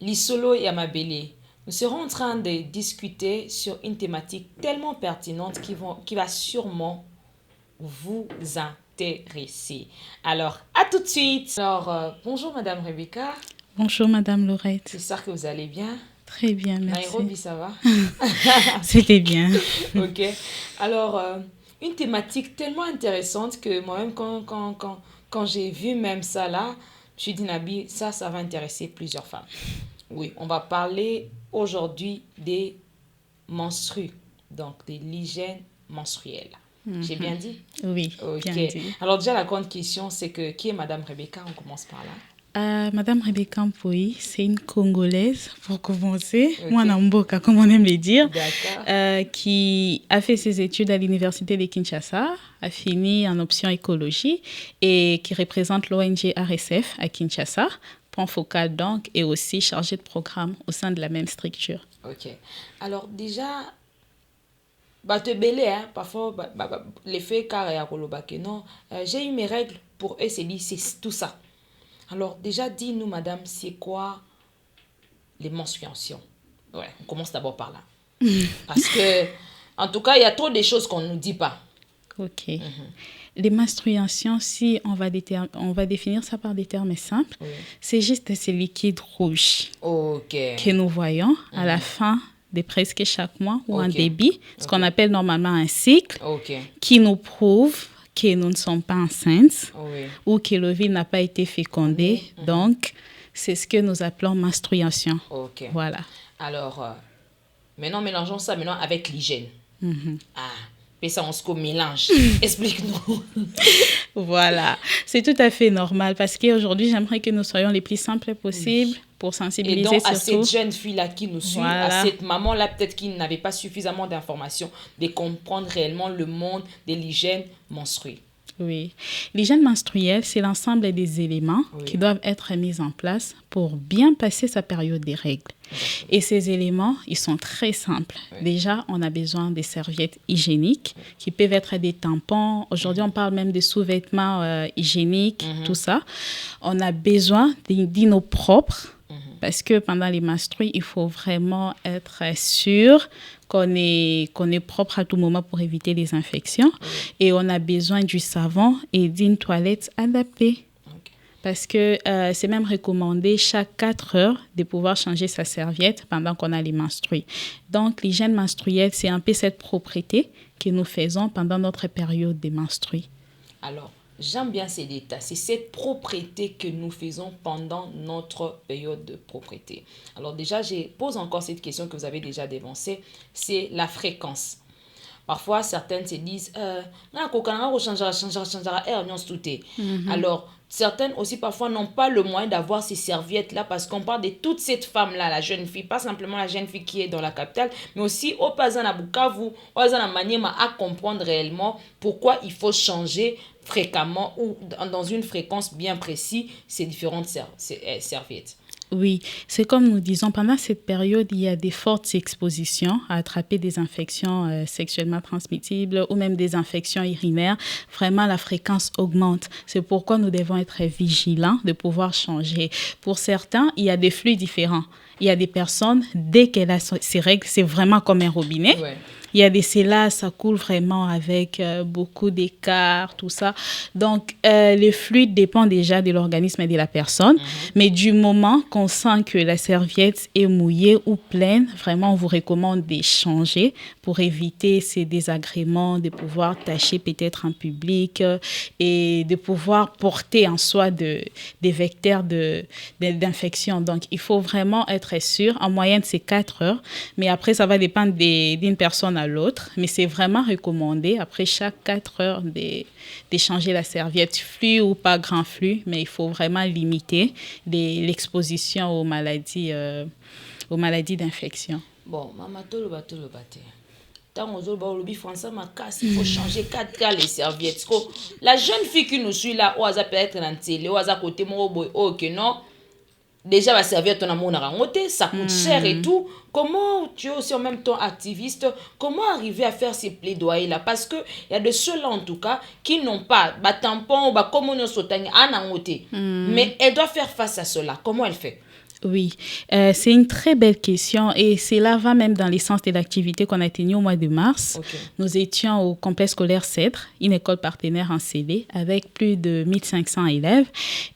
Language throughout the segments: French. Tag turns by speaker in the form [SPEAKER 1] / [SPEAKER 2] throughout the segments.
[SPEAKER 1] Lisolo et Amabele, nous serons en train de discuter sur une thématique tellement pertinente qui va sûrement vous intéresser. Alors, à tout de suite. Alors, bonjour Madame Rebecca.
[SPEAKER 2] Bonjour Madame Laurette.
[SPEAKER 1] J'espère que vous allez bien.
[SPEAKER 2] Très bien, merci.
[SPEAKER 1] Nairobi, ça va?
[SPEAKER 2] C'était bien.
[SPEAKER 1] Ok. Alors, une thématique tellement intéressante que moi-même, quand j'ai vu même ça là, je me suis dit, Nabi, ça va intéresser plusieurs femmes. Oui, on va parler aujourd'hui des menstrues, donc de l'hygiène menstruelle. J'ai bien dit?
[SPEAKER 2] Oui,
[SPEAKER 1] Ok.
[SPEAKER 2] bien dit.
[SPEAKER 1] Alors déjà, la grande question, c'est que qui est Madame Rebecca? On commence par là.
[SPEAKER 2] Madame Rebecca Mpoyi, c'est une Congolaise, pour commencer,
[SPEAKER 1] Ok.
[SPEAKER 2] moi Namboka, comme on aime le dire,
[SPEAKER 1] D'accord.
[SPEAKER 2] qui a fait ses études à l'université de Kinshasa, a fini en option écologie et qui représente l'ONG RSF à Kinshasa, point focal donc, et aussi chargée de programme au sein de la même structure.
[SPEAKER 1] Ok. Alors déjà, te belé, hein, parfois, l'effet carré à Kolobake, non, j'ai eu mes règles pour eux, c'est tout ça. Alors déjà, dis-nous, madame, c'est quoi les menstruations? Ouais, on commence d'abord par là. Parce que, en tout cas, il y a trop de choses qu'on ne nous dit pas.
[SPEAKER 2] Ok. Les menstruations, si on va définir ça par des termes simples, c'est juste ces liquides rouges que nous voyons à la fin de presque chaque mois ou un débit, ce qu'on appelle normalement un cycle, qui nous prouve que nous ne sommes pas enceintes ou que l'ovule n'a pas été fécondé. Donc, c'est ce que nous appelons menstruation. Voilà.
[SPEAKER 1] Alors, maintenant, mélangeons ça maintenant avec l'hygiène. Et ça, on se mélange. Explique-nous.
[SPEAKER 2] Voilà. C'est tout à fait normal parce qu'aujourd'hui, j'aimerais que nous soyons les plus simples possibles pour sensibiliser surtout.
[SPEAKER 1] Et donc, à cette jeune fille-là qui nous suit, à cette maman-là, peut-être qui n'avait pas suffisamment d'informations, de comprendre réellement le monde de l'hygiène menstruelle.
[SPEAKER 2] Oui. L'hygiène menstruelle, c'est l'ensemble des éléments qui doivent être mis en place pour bien passer sa période des règles. Et ces éléments, ils sont très simples. Déjà, on a besoin des serviettes hygiéniques qui peuvent être des tampons. Aujourd'hui, on parle même des sous-vêtements hygiéniques, tout ça. On a besoin d'inos propres parce que pendant les menstrues, il faut vraiment être sûr qu'on est propre à tout moment pour éviter les infections. Et on a besoin du savon et d'une toilette adaptée. Parce que c'est même recommandé chaque 4 heures de pouvoir changer sa serviette pendant qu'on a les menstrues. Donc, l'hygiène menstruelle, c'est un peu cette propreté que nous faisons pendant notre période de menstrues.
[SPEAKER 1] Alors, j'aime bien ces détails. C'est cette propreté que nous faisons pendant notre période de propreté. Alors déjà, je pose encore cette question que vous avez déjà dévancée. C'est la fréquence. Parfois, certaines se disent alors, certaines aussi parfois n'ont pas le moyen d'avoir ces serviettes-là parce qu'on parle de toute cette femme-là, la jeune fille, pas simplement la jeune fille qui est dans la capitale, mais aussi au Pazana Bukavu, au Pazana Maniema, à comprendre réellement pourquoi il faut changer fréquemment ou dans une fréquence bien précise ces différentes serviettes.
[SPEAKER 2] Oui, c'est comme nous disons, pendant cette période, il y a des fortes expositions à attraper des infections sexuellement transmissibles ou même des infections urinaires. Vraiment, la fréquence augmente. C'est pourquoi nous devons être vigilants de pouvoir changer. Pour certains, il y a des flux différents. Il y a des personnes, dès qu'elle a ses règles, c'est vraiment comme un robinet. Il y a des celles-là, ça coule vraiment avec beaucoup d'écart, tout ça. Donc, le fluide dépend déjà de l'organisme et de la personne. Mais du moment qu'on sent que la serviette est mouillée ou pleine, vraiment, on vous recommande de changer pour éviter ces désagréments, de pouvoir tâcher peut-être en public et de pouvoir porter en soi des vecteurs d'infection. Donc, il faut vraiment être sûr. En moyenne, c'est 4 heures. Mais après, ça va dépendre d'une personne à l'autre, mais c'est vraiment recommandé après chaque 4 heures d'échanger la serviette, flux ou pas grand flux, mais il faut vraiment limiter l'exposition aux maladies d'infection.
[SPEAKER 1] Bon, maman, il faut changer 4 cas les serviettes. La jeune fille qui nous suit là, oza peut être dans télé, oza côté mon ok non. Déjà, la serviette, on a mon rangoté, ça coûte cher et tout. Comment tu es aussi en même temps activiste, comment arriver à faire ces plaidoyers-là? Parce qu'il y a de ceux-là, en tout cas, qui n'ont pas tampon ou comme on a mais elle doit faire face à cela. Comment elle fait?
[SPEAKER 2] Oui, c'est une très belle question et cela va même dans l'essence de l'activité qu'on a tenue au mois de mars.
[SPEAKER 1] Okay.
[SPEAKER 2] Nous étions au complexe scolaire Cèdre, une école partenaire en CD avec plus de 1500 élèves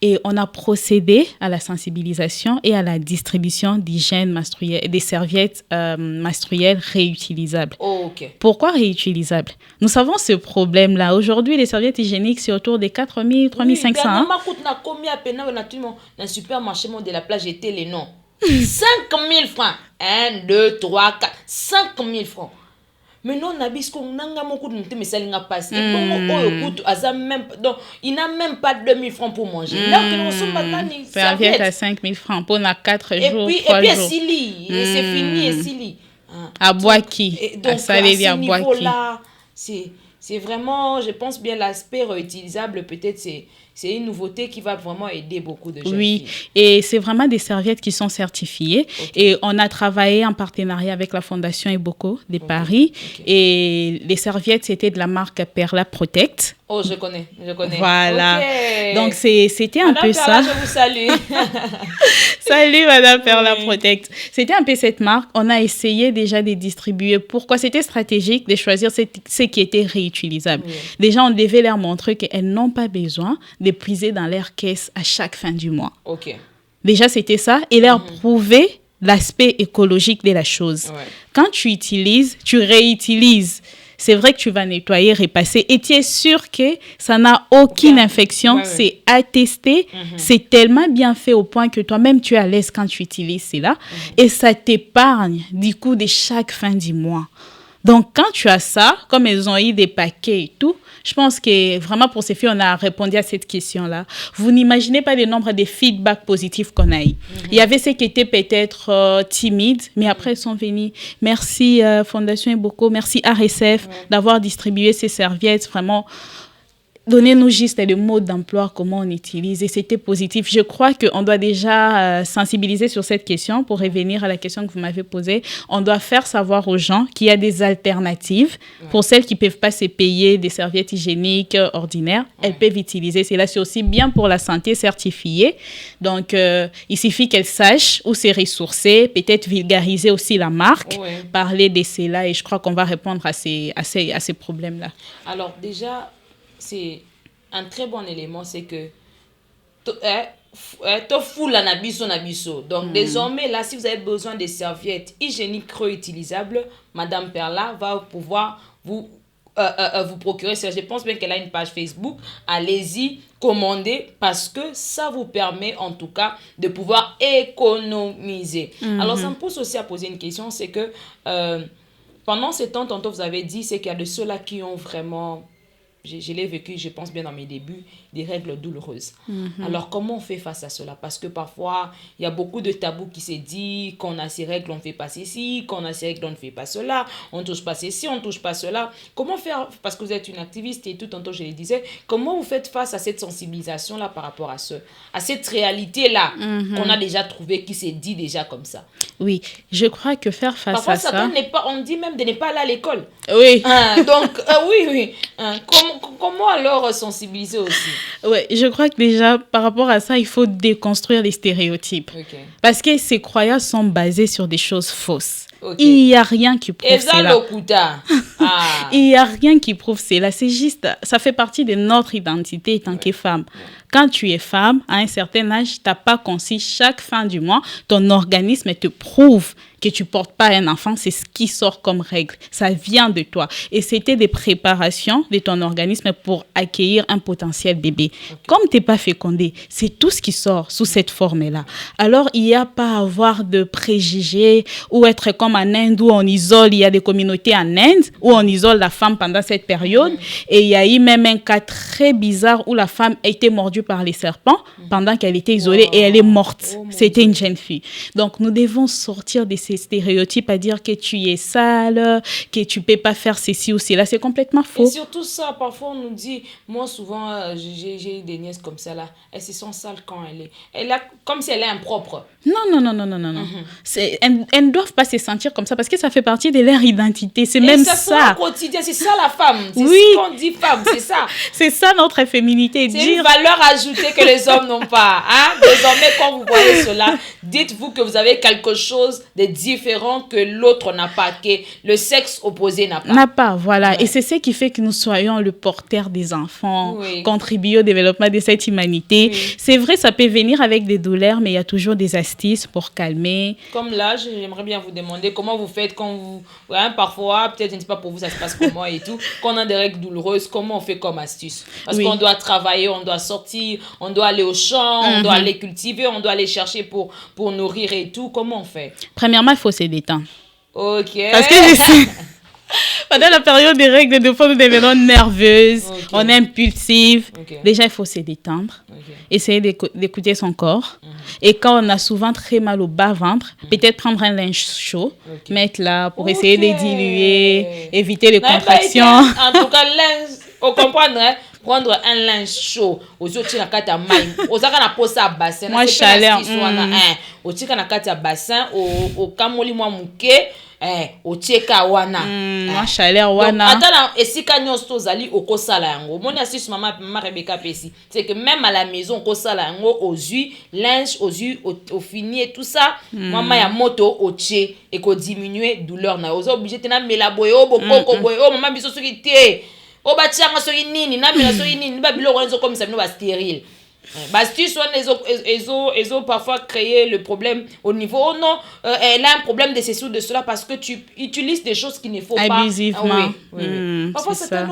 [SPEAKER 2] et on a procédé à la sensibilisation et à la distribution d'hygiène menstruelle, des serviettes menstruelles réutilisables.
[SPEAKER 1] Oh, okay.
[SPEAKER 2] Pourquoi réutilisables? Nous savons ce problème-là. Aujourd'hui, les serviettes hygiéniques, c'est autour des 4000, 3500. Oui,
[SPEAKER 1] dans le supermarché de la plage, j'étais les noms. 5000 francs. 1, 2, 3, 4. 5000 francs. Mais non, donc, il n'a même pas 2000 francs pour manger.
[SPEAKER 2] Serviette à 5000 francs pour 4 jours, 3 jours.
[SPEAKER 1] Et puis, c'est fini, et Sili.
[SPEAKER 2] À Boaki.
[SPEAKER 1] Donc, à ce niveau-là, c'est vraiment, je pense bien, l'aspect réutilisable, peut-être, c'est une nouveauté qui va vraiment aider beaucoup de jeunes filles.
[SPEAKER 2] Et c'est vraiment des serviettes qui sont certifiées. Okay. Et on a travaillé en partenariat avec la Fondation Eboko de Paris. Okay. Et les serviettes, c'était de la marque Perla Protect.
[SPEAKER 1] Oh, je connais.
[SPEAKER 2] Voilà. Okay. Donc, c'était un peu
[SPEAKER 1] Perla,
[SPEAKER 2] ça.
[SPEAKER 1] Je vous salue.
[SPEAKER 2] Salut, Madame Perla Protect. C'était un peu cette marque. On a essayé déjà de distribuer. Pourquoi? C'était stratégique de choisir ce qui était réutilisable. Oui. Déjà, on devait leur montrer qu'elles n'ont pas besoin de puiser dans leur caisse à chaque fin du mois.
[SPEAKER 1] Okay.
[SPEAKER 2] Déjà, c'était ça. Et leur prouver l'aspect écologique de la chose. Ouais. Quand tu utilises, tu réutilises. C'est vrai que tu vas nettoyer, repasser, et tu es sûr que ça n'a aucune infection. Ouais. C'est attesté. C'est tellement bien fait au point que toi-même, tu es à l'aise quand tu utilises cela. Et ça t'épargne du coup de chaque fin du mois. Donc, quand tu as ça, comme elles ont eu des paquets et tout, je pense que vraiment pour ces filles, on a répondu à cette question-là. Vous n'imaginez pas le nombre de feedbacks positifs qu'on a eu. Il y avait ceux qui étaient peut-être timides, mais après, ils sont venus. Merci Fondation Eboko, merci RSF d'avoir distribué ces serviettes. Vraiment, donnez-nous juste le mode d'emploi, comment on utilise. Et c'était positif. Je crois qu'on doit déjà sensibiliser sur cette question pour revenir à la question que vous m'avez posée. On doit faire savoir aux gens qu'il y a des alternatives. Pour celles qui ne peuvent pas se payer des serviettes hygiéniques ordinaires, elles peuvent utiliser. C'est là, c'est aussi bien pour la santé certifiée. Donc, il suffit qu'elles sachent où se ressourcer, peut-être vulgariser aussi la marque, parler de cela. Et je crois qu'on va répondre à ces problèmes-là.
[SPEAKER 1] Alors, déjà, c'est un très bon élément, c'est que donc désormais là, si vous avez besoin de serviettes hygiéniques réutilisables, Madame Perla va pouvoir vous procurer ça. Je pense bien qu'elle a une page Facebook. Allez-y, commandez, parce que ça vous permet en tout cas de pouvoir économiser. Alors ça me pousse aussi à poser une question, c'est que pendant ces temps, tantôt vous avez dit, c'est qu'il y a de ceux-là qui ont vraiment... Je l'ai vécu, je pense bien dans mes débuts, des règles douloureuses. Alors, comment on fait face à cela? Parce que parfois, il y a beaucoup de tabous qui se disent qu'on a ces règles, on ne fait pas ceci, qu'on a ces règles, on ne fait pas cela, on ne touche pas ceci, on ne touche pas cela. Comment faire? Parce que vous êtes une activiste et tout, tantôt je le disais, comment vous faites face à cette sensibilisation-là par rapport à cette réalité-là qu'on a déjà trouvée, qui s'est dit déjà comme ça?
[SPEAKER 2] Oui, je crois que faire face
[SPEAKER 1] parfois,
[SPEAKER 2] à ça...
[SPEAKER 1] on dit même de ne pas aller à l'école.
[SPEAKER 2] Oui.
[SPEAKER 1] Donc, oui. Comment alors sensibiliser aussi?
[SPEAKER 2] Oui, je crois que déjà, par rapport à ça, il faut déconstruire les stéréotypes. Parce que ces croyances sont basées sur des choses fausses. Il n'y a rien qui prouve cela. Il n'y a rien qui prouve cela. C'est juste, ça fait partie de notre identité en tant que femme. Quand tu es femme, à un certain âge, tu n'as pas conçu, chaque fin du mois, ton organisme te prouve que tu ne portes pas un enfant, c'est ce qui sort comme règle. Ça vient de toi. Et c'était des préparations de ton organisme pour accueillir un potentiel bébé. Comme tu n'es pas fécondé, c'est tout ce qui sort sous cette forme-là. Alors, il n'y a pas à avoir de préjugés ou être comme en Inde où on isole. Il y a des communautés en Inde où on isole la femme pendant cette période. Et il y a eu même un cas très bizarre où la femme a été mordue par les serpents pendant qu'elle était isolée et elle est morte. C'était une jeune fille. Donc, nous devons sortir de ces stéréotypes à dire que tu es sale, que tu ne peux pas faire ceci ou cela. C'est complètement faux.
[SPEAKER 1] Et surtout ça, parfois on nous dit, moi souvent, j'ai eu des nièces comme ça là, elles se sentent sales quand elle est comme si elle est impropre.
[SPEAKER 2] Non. Elles ne doivent pas se sentir sentir comme ça parce que ça fait partie de leur identité. C'est
[SPEAKER 1] Et
[SPEAKER 2] même
[SPEAKER 1] ça.
[SPEAKER 2] ça.
[SPEAKER 1] Au quotidien, c'est ça la femme. C'est
[SPEAKER 2] Oui.
[SPEAKER 1] ce qu'on dit femme, c'est ça.
[SPEAKER 2] C'est ça notre féminité.
[SPEAKER 1] C'est une valeur ajoutée que les hommes n'ont pas. Hein? Désormais, quand vous voyez cela, dites-vous que vous avez quelque chose de différent que l'autre n'a pas, que le sexe opposé n'a pas.
[SPEAKER 2] N'a pas, voilà.
[SPEAKER 1] Ouais.
[SPEAKER 2] Et c'est ce qui fait que nous soyons le porteur des enfants,
[SPEAKER 1] Oui.
[SPEAKER 2] contribuer au développement de cette humanité.
[SPEAKER 1] Oui.
[SPEAKER 2] C'est vrai, ça peut venir avec des douleurs, mais il y a toujours des astuces pour calmer.
[SPEAKER 1] Comme là, j'aimerais bien vous demander comment vous faites quand vous... Hein, parfois, peut-être, je ne sais pas pour vous, ça se passe comment et tout. Quand on a des règles douloureuses, comment on fait comme astuce? Parce
[SPEAKER 2] Oui.
[SPEAKER 1] qu'on doit travailler, on doit sortir, on doit aller au champ, on doit aller cultiver, on doit aller chercher pour nourrir et tout. Comment on fait?
[SPEAKER 2] Premièrement, il faut se détendre.
[SPEAKER 1] Ok.
[SPEAKER 2] Parce que je sais, pendant la période des règles, des fois, nous devenons nerveuses,
[SPEAKER 1] Ok.
[SPEAKER 2] on est impulsive.
[SPEAKER 1] Ok.
[SPEAKER 2] Déjà, il faut se détendre,
[SPEAKER 1] Ok.
[SPEAKER 2] essayer d'écouter son corps. Et quand on a souvent très mal au bas-ventre, peut-être prendre un linge chaud,
[SPEAKER 1] Ok.
[SPEAKER 2] mettre là pour essayer de
[SPEAKER 1] Ok.
[SPEAKER 2] diluer, éviter les
[SPEAKER 1] N'avez pas
[SPEAKER 2] contractions.
[SPEAKER 1] été, en tout cas, linge, on comprendre, hein? Prendre un linge chaud, ozotika na kati ya mai, ozaka na posa bassin,
[SPEAKER 2] Moi, chaleur,
[SPEAKER 1] otika na kati ya bassin, okamoli mwa muke, otieka wana.
[SPEAKER 2] Moi, chaleur, wana.
[SPEAKER 1] Ata na esika nyonso ozali okosala yango. Moni astuce maman Rebecca pesi. C'est que même à la maison okosala yango ozui linge, ozui au fini et tout ça. Maman ya moto otie et ko diminuer douleur na. Ozo obligé tena mela boye o bokoko boye o maman biso soki te. O batianga soki nini na mela soki nini ba biloko nzo comme ça no ba stérile. Bastus, ils ont parfois créé le problème au niveau, oh non, elle a un problème de ceci ou de cela parce que tu utilises des choses qu'il ne faut pas.
[SPEAKER 2] Abusivement.
[SPEAKER 1] Oui. Parfois,
[SPEAKER 2] c'est
[SPEAKER 1] c'est
[SPEAKER 2] ça.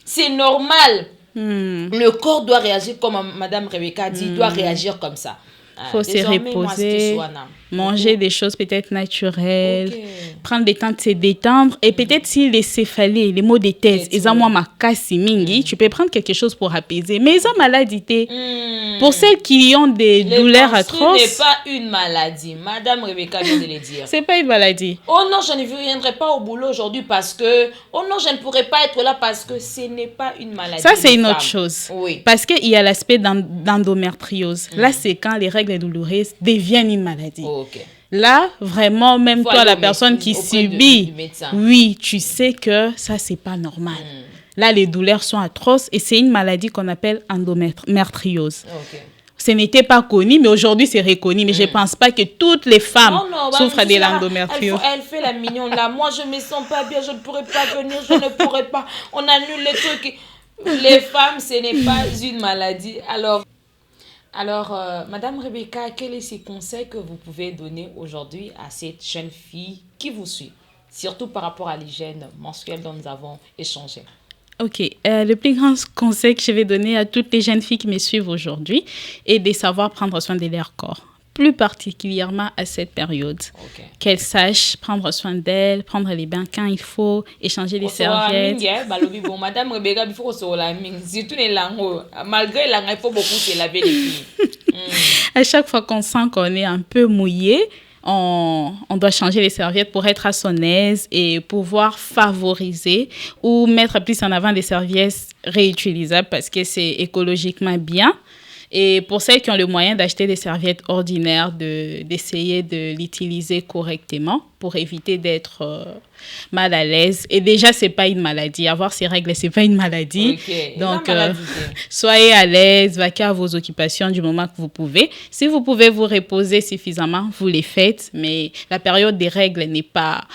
[SPEAKER 1] C'est normal. Le corps doit réagir comme Madame Rebecca dit, doit réagir comme ça.
[SPEAKER 2] Il faut se reposer, manger des choses peut-être naturelles, prendre le temps de se détendre. Et peut-être si les céphalées, les maux de tête, tu peux prendre quelque chose pour apaiser. Mais ils ont maladie. Pour celles qui ont des douleurs atroces...
[SPEAKER 1] Ce n'est pas une maladie. Madame Rebecca vient de le dire.
[SPEAKER 2] C'est pas une maladie.
[SPEAKER 1] Oh non, je ne viendrai pas au boulot aujourd'hui parce que... Oh non, je ne pourrai pas être là parce que ce n'est pas une maladie.
[SPEAKER 2] Ça, c'est une autre chose.
[SPEAKER 1] Oui.
[SPEAKER 2] Parce qu'il y a l'aspect d'endométriose. Là, c'est quand les règles douloureuses deviennent une maladie.
[SPEAKER 1] Ok.
[SPEAKER 2] Là, vraiment, même toi, la personne qui subit,
[SPEAKER 1] du médecin.
[SPEAKER 2] oui, tu sais que ça, c'est pas normal. Là, les douleurs sont atroces et c'est une maladie qu'on appelle endométriose.
[SPEAKER 1] Ok.
[SPEAKER 2] Ce n'était pas connu, mais aujourd'hui, c'est reconnu. Mais je ne pense pas que toutes les femmes souffrent de l'endométriose.
[SPEAKER 1] Elle fait la mignonne là. Moi, je ne me sens pas bien, je ne pourrais pas venir, je ne pourrais pas. On annule les trucs. Les femmes, ce n'est pas une maladie. Alors, Madame Rebecca, quels sont ces conseils que vous pouvez donner aujourd'hui à cette jeune fille qui vous suit, surtout par rapport à l'hygiène menstruelle dont nous avons échangé?
[SPEAKER 2] Ok, le plus grand conseil que je vais donner à toutes les jeunes filles qui me suivent aujourd'hui est de savoir prendre soin de leur corps, plus particulièrement à cette période.
[SPEAKER 1] Okay.
[SPEAKER 2] Qu'elles sachent prendre soin d'elles, prendre les bains quand il faut, échanger les serviettes.
[SPEAKER 1] Bon, Madame Rebecca, il faut surtout les langues. Malgré les langues, il faut beaucoup se laver les filles.
[SPEAKER 2] À chaque fois qu'on sent qu'on est un peu mouillé, on doit changer les serviettes pour être à son aise et pouvoir favoriser ou mettre plus en avant des serviettes réutilisables parce que c'est écologiquement bien. Et pour celles qui ont le moyen d'acheter des serviettes ordinaires, d'essayer de l'utiliser correctement pour éviter d'être mal à l'aise. Et déjà, ce n'est pas une maladie. Avoir ces règles, ce n'est pas une maladie.
[SPEAKER 1] Okay.
[SPEAKER 2] Donc, soyez à l'aise, vaquez à vos occupations du moment que vous pouvez. Si vous pouvez vous reposer suffisamment, vous les faites. Mais la période des règles n'est pas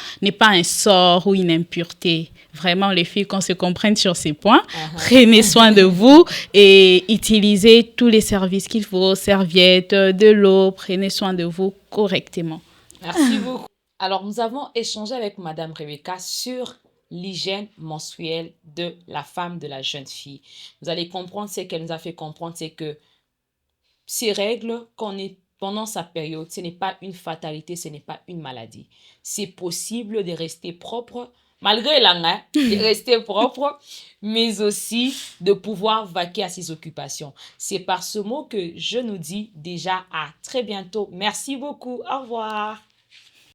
[SPEAKER 2] un sort ou une impureté. Vraiment, les filles, qu'on se comprenne sur ces points. Prenez soin de vous et utilisez tous les services qu'il faut, serviettes, de l'eau. Prenez soin de vous correctement.
[SPEAKER 1] Merci beaucoup. Alors, nous avons échangé avec Madame Rebecca sur l'hygiène menstruelle de la femme, de la jeune fille. Vous allez comprendre ce qu'elle nous a fait comprendre, c'est que ces règles, qu'on est pendant sa période, ce n'est pas une fatalité, ce n'est pas une maladie. C'est possible de rester propre, malgré l'angle, de rester propre, mais aussi de pouvoir vaquer à ses occupations. C'est par ce mot que je nous dis déjà à très bientôt. Merci beaucoup. Au revoir.